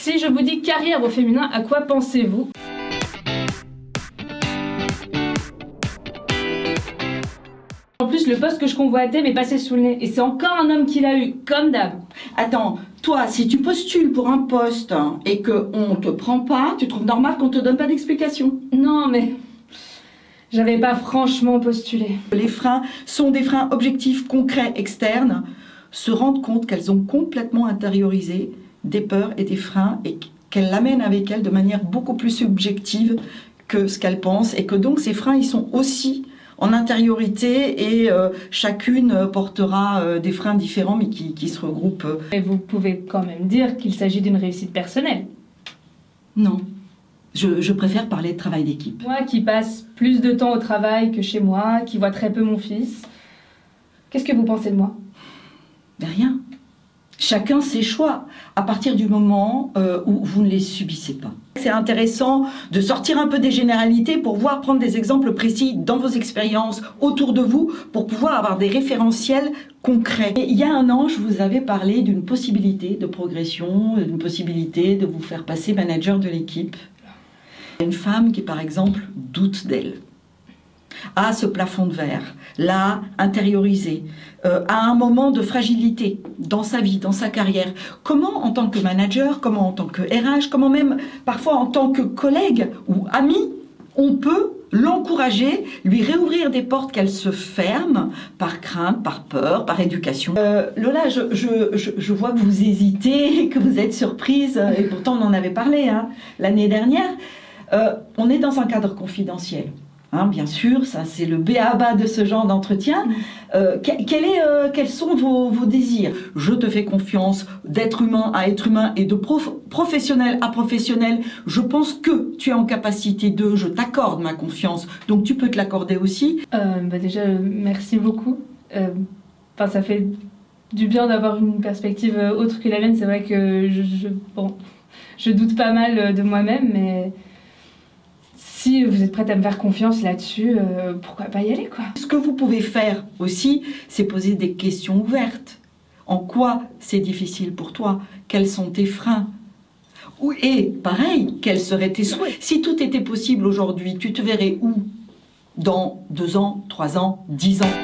Si je vous dis carrière au féminin, à quoi pensez-vous? En plus, le poste que je convoitais m'est passé sous le nez. Et c'est encore un homme qui l'a eu, comme d'hab. Attends, toi, si tu postules pour un poste et qu'on te prend pas, tu trouves normal qu'on te donne pas d'explication? Non, mais... j'avais pas franchement postulé. Les freins sont des freins objectifs, concrets, externes. Se rendre compte qu'elles ont complètement intériorisé des peurs et des freins et qu'elles l'amènent avec elles de manière beaucoup plus subjective que ce qu'elles pensent. Et que donc ces freins, ils sont aussi en intériorité et chacune portera des freins différents mais qui se regroupent. Et vous pouvez quand même dire qu'il s'agit d'une réussite personnelle. Non, je préfère parler de travail d'équipe. Moi qui passe plus de temps au travail que chez moi, qui vois très peu mon fils, qu'est-ce que vous pensez de moi? Rien. Chacun ses choix, à partir du moment où vous ne les subissez pas. C'est intéressant de sortir un peu des généralités pour pouvoir prendre des exemples précis dans vos expériences autour de vous, pour pouvoir avoir des référentiels concrets. Et il y a un an, je vous avais parlé d'une possibilité de progression, d'une possibilité de vous faire passer manager de l'équipe. Une femme qui, par exemple, doute d'elle, a ce plafond de verre, l'a intériorisé, à un moment de fragilité dans sa vie, dans sa carrière. Comment, en tant que manager, comment en tant que RH, comment même parfois en tant que collègue ou ami, on peut l'encourager, lui réouvrir des portes qu'elle se ferme par crainte, par peur, par éducation. Lola, je vois que vous hésitez, que vous êtes surprise, et pourtant on en avait parlé l'année dernière. On est dans un cadre confidentiel. Bien sûr, ça c'est le b.a.-ba de ce genre d'entretien. Quels sont vos désirs? Je te fais confiance, d'être humain à être humain et de professionnel à professionnel. Je pense que tu es en capacité de, je t'accorde ma confiance, donc tu peux te l'accorder aussi. Déjà, merci beaucoup. Ça fait du bien d'avoir une perspective autre que la mienne. C'est vrai que je doute pas mal de moi-même, mais... si vous êtes prête à me faire confiance là-dessus, pourquoi pas y aller, quoi. Ce que vous pouvez faire aussi, c'est poser des questions ouvertes. En quoi c'est difficile pour toi? Quels sont tes freins? Et pareil, quels seraient tes souhaits? Si tout était possible aujourd'hui, tu te verrais où? Dans 2 ans, 3 ans, 10 ans?